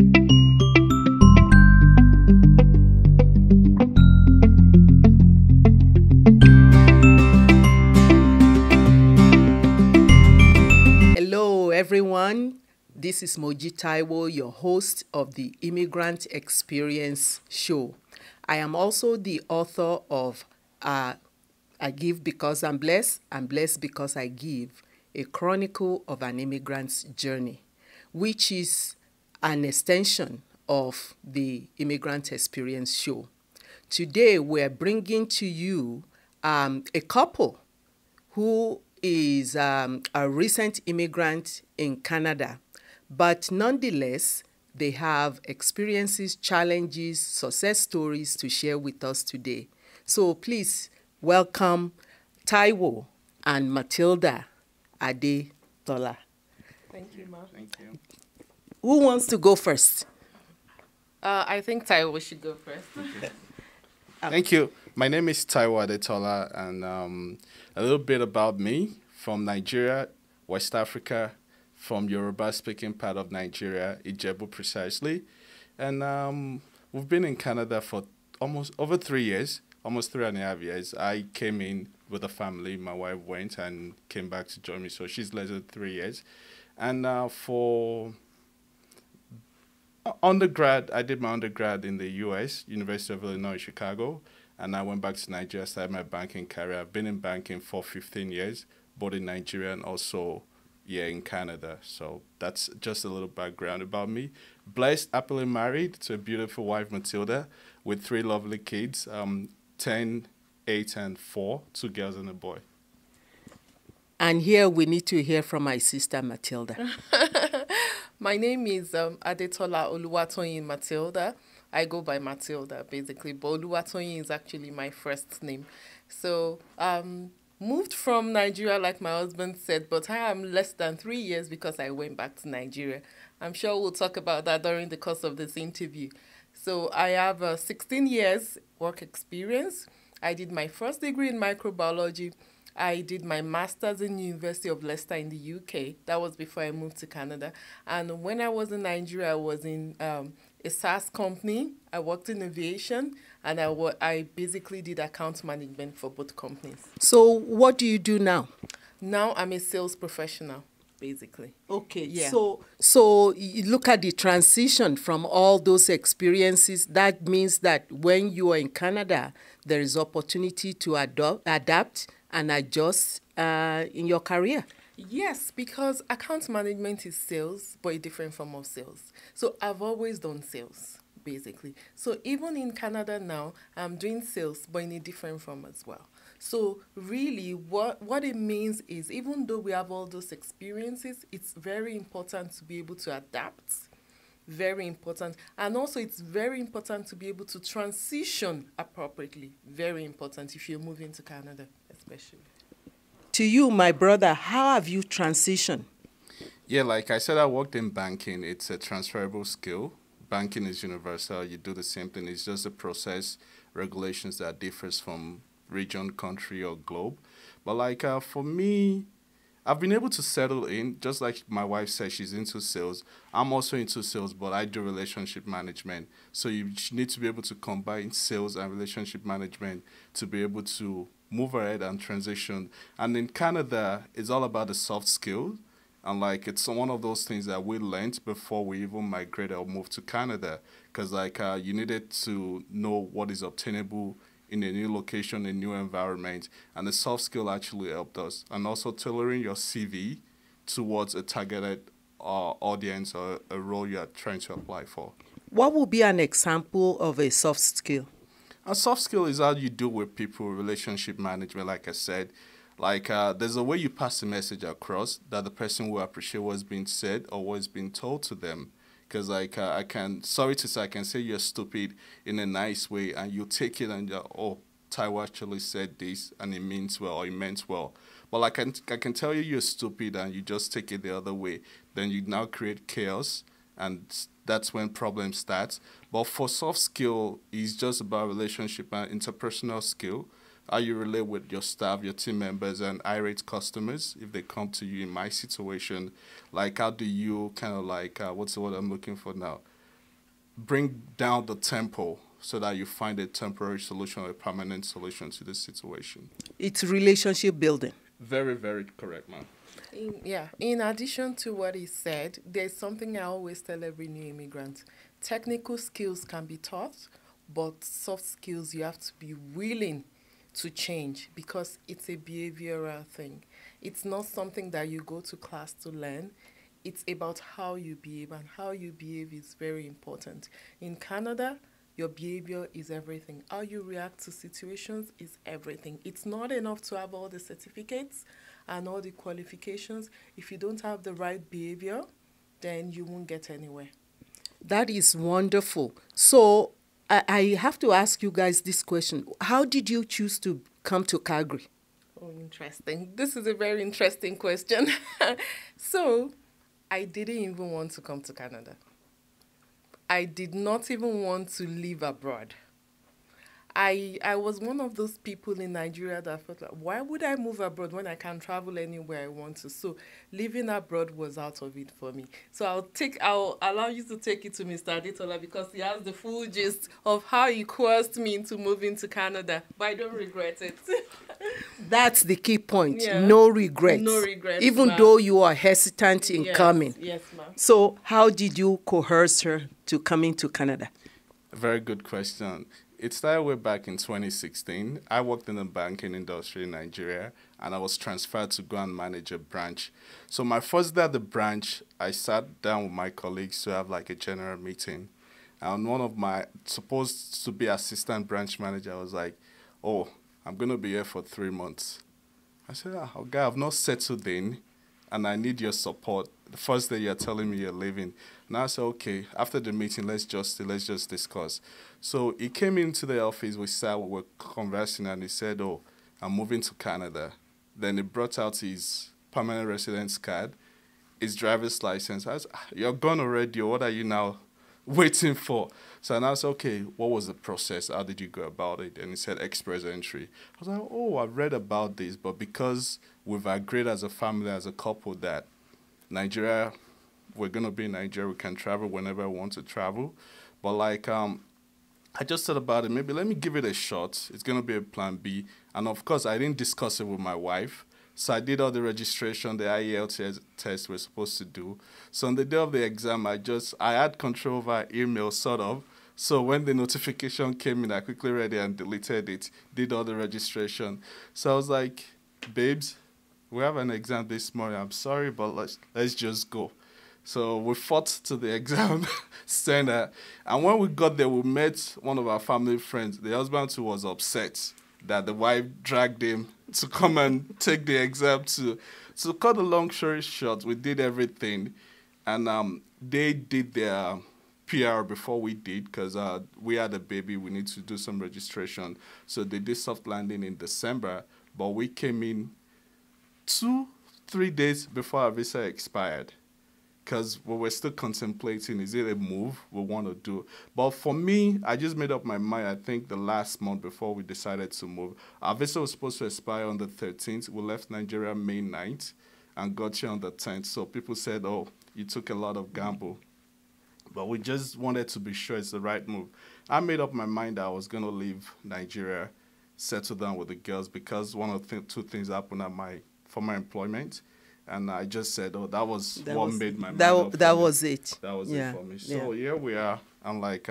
Hello, everyone. This is Moji Taiwo, your host of the Immigrant Experience Show. I am also the author of I Give Because I'm Blessed Because I Give, a chronicle of an immigrant's journey, which is an extension of the Immigrant Experience Show. Today, we're bringing to you a couple who is a recent immigrant in Canada, but nonetheless, they have experiences, challenges, success stories to share with us today. So please welcome Taiwo and Matilda Adetola. Thank you, Ma. Thank you. Who wants to go first? I think Taiwo should go first. Thank you. My name is Taiwo Adetola, and a little bit about me. From Nigeria, West Africa, from Yoruba-speaking part of Nigeria, Ijebu precisely. And we've been in Canada for almost over 3 years, almost 3.5 years. I came in with a family. My wife went and came back to join me, so she's less than 3 years. And for undergrad, I did my undergrad in the U.S., University of Illinois, Chicago, and I went back to Nigeria, started my banking career. I've been in banking for 15 years, both in Nigeria and also in Canada. So that's just a little background about me. Blessed, happily married to a beautiful wife, Matilda, with 3 lovely kids, 10, 8, and 4, 2 girls and a boy. And here we need to hear from my sister, Matilda. My name is Adetola Oluwatoyin Matilda. I go by Matilda, basically, but Oluwatoyin is actually my first name. So, moved from Nigeria, like my husband said, but I am less than 3 years because I went back to Nigeria. I'm sure we'll talk about that during the course of this interview. So I have 16 years work experience. I did my first degree in microbiology. I did my master's in University of Leicester in the UK. That was before I moved to Canada. And when I was in Nigeria, I was in a SaaS company. I worked in aviation, and I basically did account management for both companies. So what do you do now? Now I'm a sales professional, basically. Okay, Yeah. So you look at the transition from all those experiences. That means that when you are in Canada, there is opportunity to adapt and adjust in your career. Yes, because account management is sales, but a different form of sales. So I've always done sales, basically. So even in Canada now, I'm doing sales, but in a different form as well. So really, what it means is, even though we have all those experiences, it's very important to be able to adapt. Very important. And also, it's very important to be able to transition appropriately. Very important if you're moving to Canada, especially. To you, my brother, how have you transitioned? Yeah, like I said, I worked in banking. It's a transferable skill. Banking is universal. You do the same thing. It's just a process, regulations that differs from region, country, or globe. But like for me, I've been able to settle in, just like my wife said, she's into sales. I'm also into sales, but I do relationship management. So you need to be able to combine sales and relationship management to be able to move ahead and transition. And in Canada, it's all about the soft skills. And like it's one of those things that we learned before we even migrated or moved to Canada. Because like you needed to know what is obtainable in a new location, a new environment, and the soft skill actually helped us. And also tailoring your CV towards a targeted audience or a role you are trying to apply for. What would be an example of a soft skill? A soft skill is how you deal with people, relationship management, like I said. Like there's a way you pass the message across that the person will appreciate what's being said or what's being told to them. Because like I can say you're stupid in a nice way, and you take it and Taiwo actually said this and it means well or it meant well. But like I can tell you you're stupid and you just take it the other way, then you now create chaos, and that's when problems start. But for soft skill, it's just about relationship and interpersonal skill. How you relate with your staff, your team members, and irate customers if they come to you in my situation. Like, how do you kind of like, what's the word I'm looking for now? bring down the tempo so that you find a temporary solution or a permanent solution to this situation. It's relationship building. Very, very correct, ma'am. In addition to what he said, there's something I always tell every new immigrant. Technical skills can be taught, but soft skills you have to be willing to change because it's a behavioral thing. It's not something that you go to class to learn. It's about how you behave, and how you behave is very important. In Canada, your behavior is everything. How you react to situations is everything. It's not enough to have all the certificates and all the qualifications. If you don't have the right behavior, then you won't get anywhere. That is wonderful. So I have to ask you guys this question. How did you choose to come to Calgary? Oh, interesting. This is a very interesting question. So, I didn't even want to come to Canada. I did not even want to live abroad. I was one of those people in Nigeria that felt like, why would I move abroad when I can travel anywhere I want to? So living abroad was out of it for me. So I'll allow you to take it to Mr. Adetola because he has the full gist of how he coerced me into moving to Canada. But I don't regret it. That's the key point. Yeah. No regrets. No regrets, Even ma'am. though you are hesitant in coming. Yes, ma'am. So how did you coerce her to coming to Canada? Very good question. It started way back in 2016. I worked in the banking industry in Nigeria, and I was transferred to go and manage a branch. So my first day at the branch, I sat down with my colleagues to have like a general meeting. And one of my supposed to be assistant branch manager was like, oh, I'm going to be here for 3 months. I said, okay, I've not settled in, and I need your support. The first day you're telling me you're leaving. And I said, okay, after the meeting, let's just discuss. So he came into the office, we were conversing, and he said, oh, I'm moving to Canada. Then he brought out his permanent residence card, his driver's license. I said, you're gone already, what are you now waiting for? So I said, okay, what was the process? How did you go about it? And he said, express entry. I was like, oh, I've read about this, but because we've agreed as a family, as a couple, that Nigeria, we're going to be in Nigeria, we can travel whenever we want to travel. But like, I just thought about it, maybe let me give it a shot. It's going to be a plan B. And of course, I didn't discuss it with my wife. So I did all the registration, the IELTS test we're supposed to do. So on the day of the exam, I had control over email, sort of. So when the notification came in, I quickly read it and deleted it, did all the registration. So I was like, babes, we have an exam this morning. I'm sorry, but let's just go. So we fought to the exam center. And when we got there, we met one of our family friends. The husband too was upset that the wife dragged him to come and take the exam too. So cut the long story short, we did everything. And they did their PR before we did because we had a baby. We need to do some registration. So they did soft landing in December. But we came in 2-3 days before our visa expired. Because we were still contemplating, is it a move we want to do? But for me, I just made up my mind, I think, the last month before we decided to move. Our visa was supposed to expire on the 13th. We left Nigeria May 9th and got here on the 10th. So people said, oh, you took a lot of gamble. But we just wanted to be sure it's the right move. I made up my mind that I was going to leave Nigeria, settle down with the girls, because one of the two things happened at my former employment. And I just said, oh, that was what made my mind up. That was it. That was it for me. So here we are. I'm like,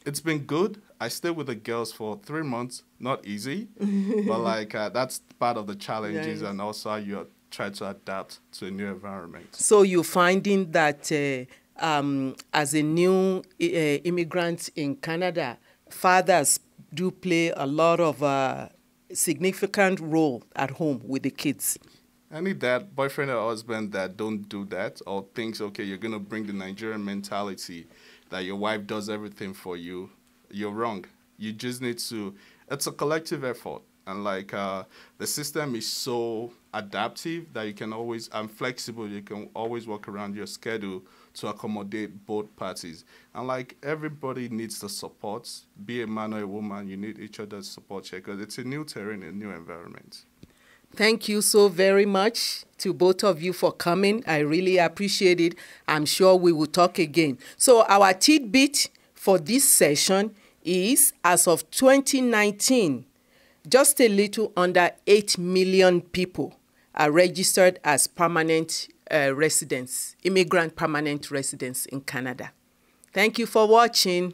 it's been good. I stayed with the girls for 3 months. Not easy. But like, that's part of the challenges and also how you try to adapt to a new environment. So you're finding that as a new immigrant in Canada, fathers do play a lot of significant role at home with the kids. Any dad, boyfriend or husband that don't do that or thinks, okay, you're going to bring the Nigerian mentality that your wife does everything for you, you're wrong. You just need to, it's a collective effort. And like the system is so adaptive that you can always, and flexible, you can always work around your schedule to accommodate both parties. And like everybody needs the support, be a man or a woman, you need each other's support here because it's a new terrain, a new environment. Thank you so very much to both of you for coming. I really appreciate it. I'm sure we will talk again. So our tidbit for this session is, as of 2019, just a little under 8 million people are registered as permanent residents, immigrant permanent residents in Canada. Thank you for watching.